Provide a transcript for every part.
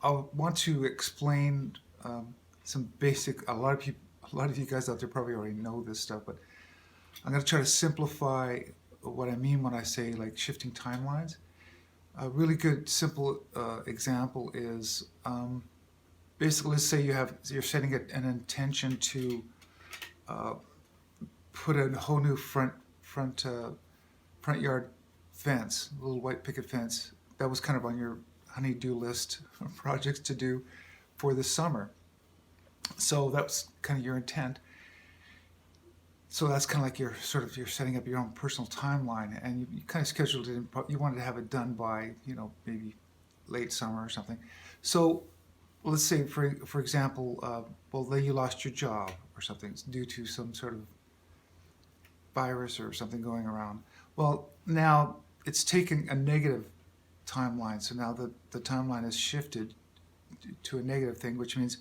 I want to explain some basic. A lot of you guys out there probably already know this stuff, but I'm going to try to simplify what I mean when I say like shifting timelines. A really good simple example is basically, let's say you're setting an intention to uh, put a whole new front yard fence, a little white picket fence. That was kind of on your honey-do list of projects to do for the summer. So that was kind of your intent. So that's kind of like you're setting up your own personal timeline, and you kind of scheduled it in. You wanted to have it done by maybe late summer or something. So let's say for example, well, then you lost your job or something due to some sort of virus or something going around. Well, now it's taken a negative timeline. So now the timeline is shifted to a negative thing, which means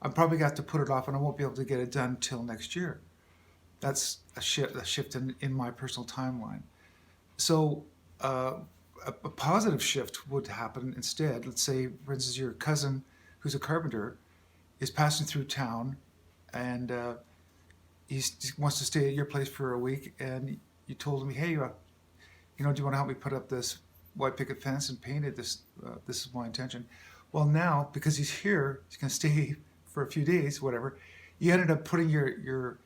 I probably got to put it off and I won't be able to get it done till next year. That's a shift in my personal timeline. So a positive shift would happen instead. Let's say, for instance, your cousin who's a carpenter is passing through town and he wants to stay at your place for a week, and you told him, hey, do you want to help me put up this white picket fence and paint it? This is my intention. Well, now because he's here, he's going to stay for a few days, whatever. You ended up putting your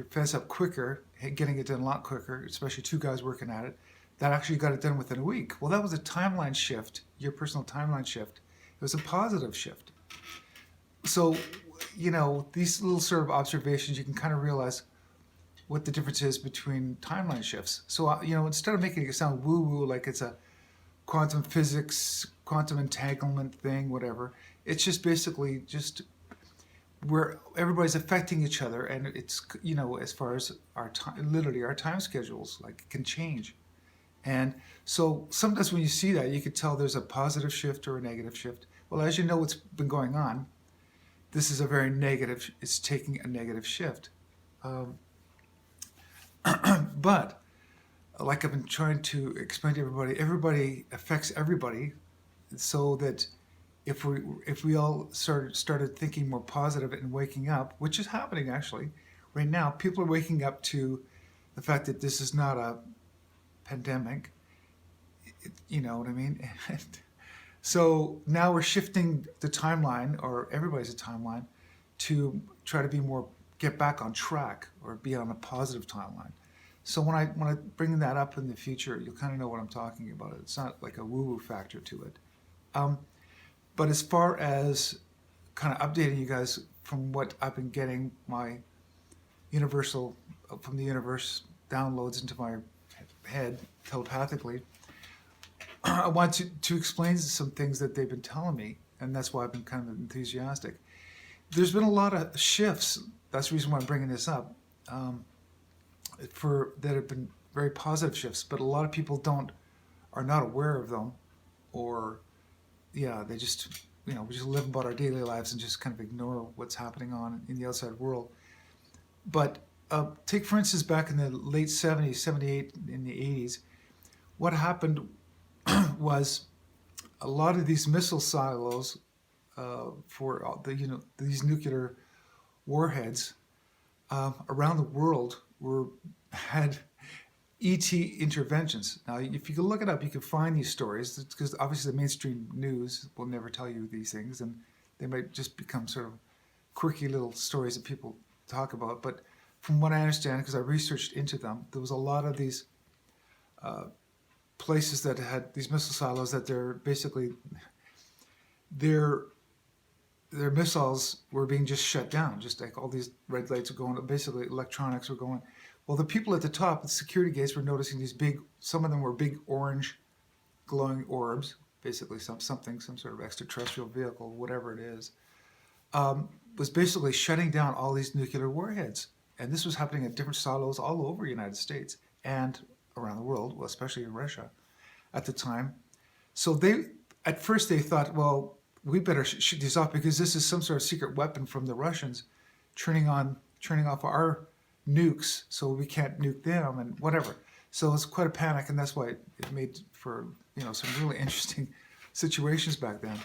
fence up quicker, getting it done a lot quicker, especially two guys working at it. That actually got it done within a week. Well, that was a timeline shift, your personal timeline shift. It was a positive shift. So, these little sort of observations, you can kind of realize what the difference is between timeline shifts. So, instead of making it sound woo-woo, like it's a quantum physics, quantum entanglement thing, whatever, it's just basically just where everybody's affecting each other, and it's, as far as our time, literally our time schedules, like, can change. And so sometimes when you see that, you can tell there's a positive shift or a negative shift. Well, as you know what's been going on, this is a very negative, it's taking a negative shift. But like I've been trying to explain to everybody affects everybody, so that if we all started thinking more positive and waking up, which is happening actually right now, people are waking up to the fact that this is not a pandemic. You know what I mean? So now we're shifting the timeline, or everybody's a timeline, to try to get back on track or be on a positive timeline. So when I bring that up in the future, you'll kind of know what I'm talking about. It's not like a woo-woo factor to it. But as far as kind of updating you guys from what I've been getting, my from the universe downloads into my head telepathically, I want to explain some things that they've been telling me, and that's why I've been kind of enthusiastic. There's been a lot of shifts. That's the reason why I'm bringing this up, that have been very positive shifts, but a lot of people are not aware of them, or they just we just live about our daily lives and just kind of ignore what's happening on in the outside world. But take for instance back in the late 70s, 78, in the 80s, what happened was a lot of these missile silos for these nuclear warheads around the world had ET interventions. Now, if you can look it up, you can find these stories, because obviously the mainstream news will never tell you these things, and they might just become sort of quirky little stories that people talk about. But from what I understand, because I researched into them, there was a lot of these places that had these missile silos that their missiles were being just shut down, just like all these red lights were going, basically electronics were going. Well, the people at the top, the security gates, were noticing these some of them were big orange glowing orbs, basically some sort of extraterrestrial vehicle, whatever it is, was basically shutting down all these nuclear warheads. And this was happening at different silos all over the United States and around the world, well, especially in Russia at the time. So at first they thought, well, we better shoot these off, because this is some sort of secret weapon from the Russians turning off our nukes, so we can't nuke them and whatever. So it's quite a panic, and that's why it made for some really interesting situations back then.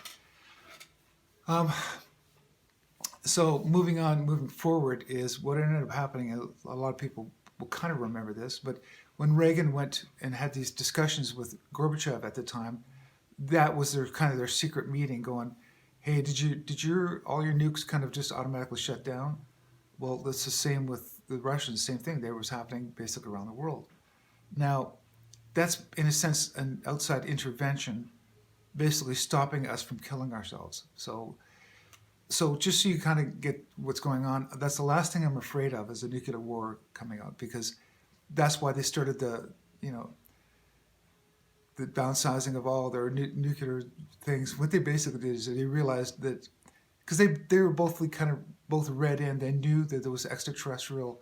So moving forward is what ended up happening. A lot of people will kind of remember this, but when Reagan went and had these discussions with Gorbachev at the time, that was their secret meeting going, hey, did your all your nukes kind of just automatically shut down? Well, that's the same with the Russians, same thing. That was happening basically around the world. Now, that's in a sense an outside intervention, basically stopping us from killing ourselves. So just so you kind of get what's going on, that's the last thing I'm afraid of is a nuclear war coming out, because that's why they started the downsizing of all their nuclear things. What they basically did is they realized that, because they were both read in, they knew that there was extraterrestrial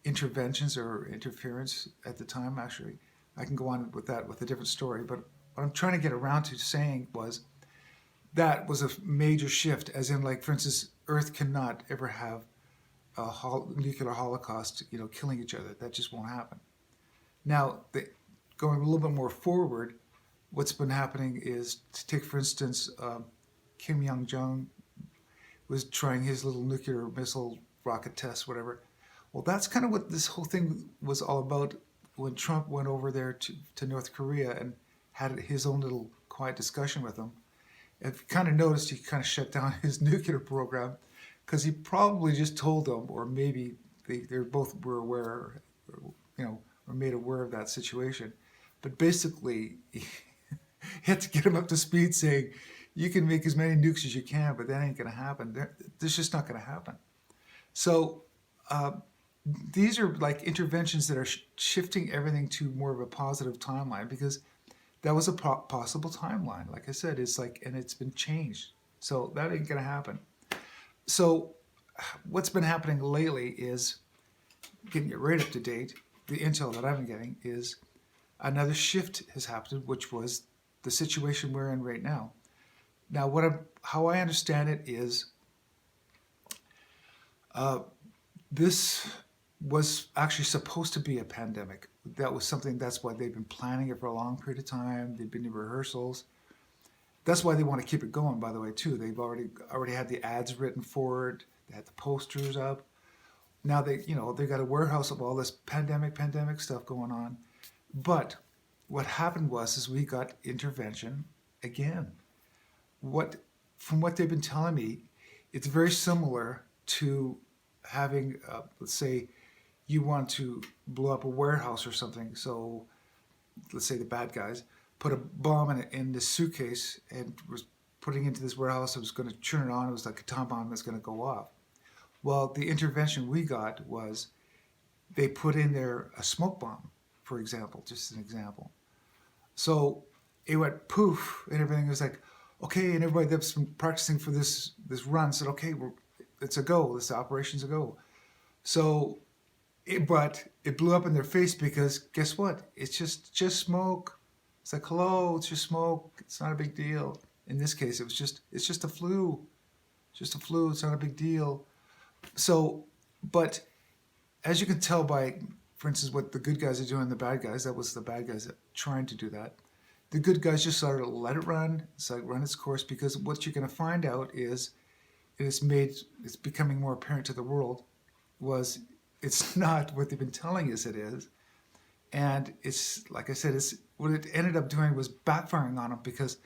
interventions or interference at the time. Actually, I can go on with that with a different story, but what I'm trying to get around to saying was that was a major shift, as in, like, for instance, Earth cannot ever have a nuclear holocaust, killing each other. That just won't happen. Now, going a little bit more forward, what's been happening is, to take, for instance, Kim Jong was trying his little nuclear missile rocket test, whatever. Well, that's kind of what this whole thing was all about when Trump went over there to North Korea and had his own little quiet discussion with them. If you kind of noticed, he kind of shut down his nuclear program because he probably just told them, or maybe they both were aware, or made aware of that situation. But basically, he had to get him up to speed, saying, you can make as many nukes as you can, but that ain't going to happen. That's just not going to happen. So these are like interventions that are shifting everything to more of a positive timeline, because that was a possible timeline. Like I said, and it's been changed. So that ain't going to happen. So what's been happening lately is, getting it right up to date, the intel that I've been getting is another shift has happened, which was the situation we're in right now. Now, how I understand it is, this was actually supposed to be a pandemic. That's why they've been planning it for a long period of time. They've been in rehearsals. That's why they want to keep it going, by the way, too. They've already had the ads written for it. They had the posters up. Now they've got a warehouse of all this pandemic stuff going on. But what happened is we got intervention again. From what they've been telling me, it's very similar to having, let's say, you want to blow up a warehouse or something. So let's say the bad guys put a bomb in this suitcase and was putting it into this warehouse. It was going to turn it on. It was like a time bomb that's going to go off. Well, the intervention we got was they put in there a smoke bomb, for example, just an example. So it went poof, and everything was like, okay, and everybody that's been practicing for this run said, okay, it's a go. This operation's a go. So, but it blew up in their face, because guess what? It's just smoke. It's like, hello, it's just smoke. It's not a big deal. In this case, it's just a flu. Just a flu. It's not a big deal. So, but as you can tell by, for instance, what the good guys are doing, the bad guys, that was the bad guys trying to do that. The good guys just sort of let it run, run its course, because what you're going to find out is, it's becoming more apparent to the world, it's not what they've been telling us it is. And it's, like I said, what it ended up doing was backfiring on them, because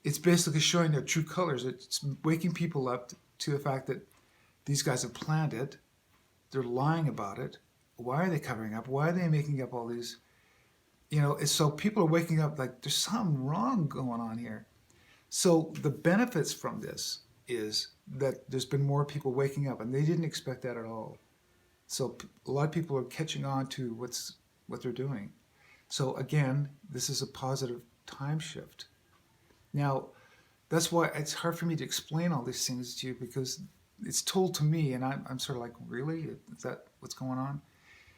it's basically showing their true colors. It's waking people up to the fact that these guys have planned it. They're lying about it. Why are they covering up? Why are they making up all these? So people are waking up like there's something wrong going on here. So the benefits from this is that there's been more people waking up, and they didn't expect that at all. So a lot of people are catching on to what they're doing. So again, this is a positive time shift. Now, that's why it's hard for me to explain all these things to you, because it's told to me, and I'm sort of like, really? Is that what's going on?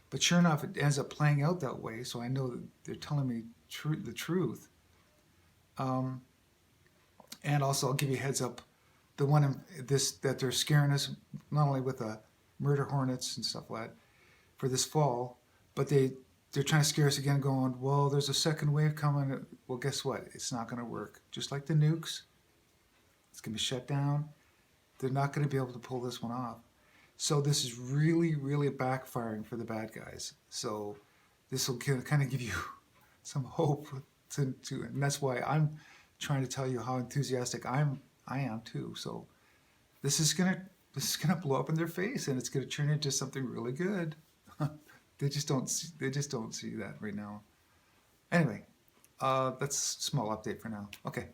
But sure enough, it ends up playing out that way, so I know that they're telling me the truth. And also, I'll give you a heads up, the one that they're scaring us, not only with murder hornets and stuff like that for this fall, but they they're trying to scare us again, going, well, there's a second wave coming. Well, guess what? It's not going to work. Just like the nukes, it's going to be shut down. They're not going to be able to pull this one off. So this is really, really backfiring for the bad guys. So this will kind of give you some hope and that's why I'm trying to tell you how enthusiastic I am too. So this is gonna blow up in their face, and it's gonna turn into something really good. They just don't see that right now. Anyway, that's a small update for now. Okay.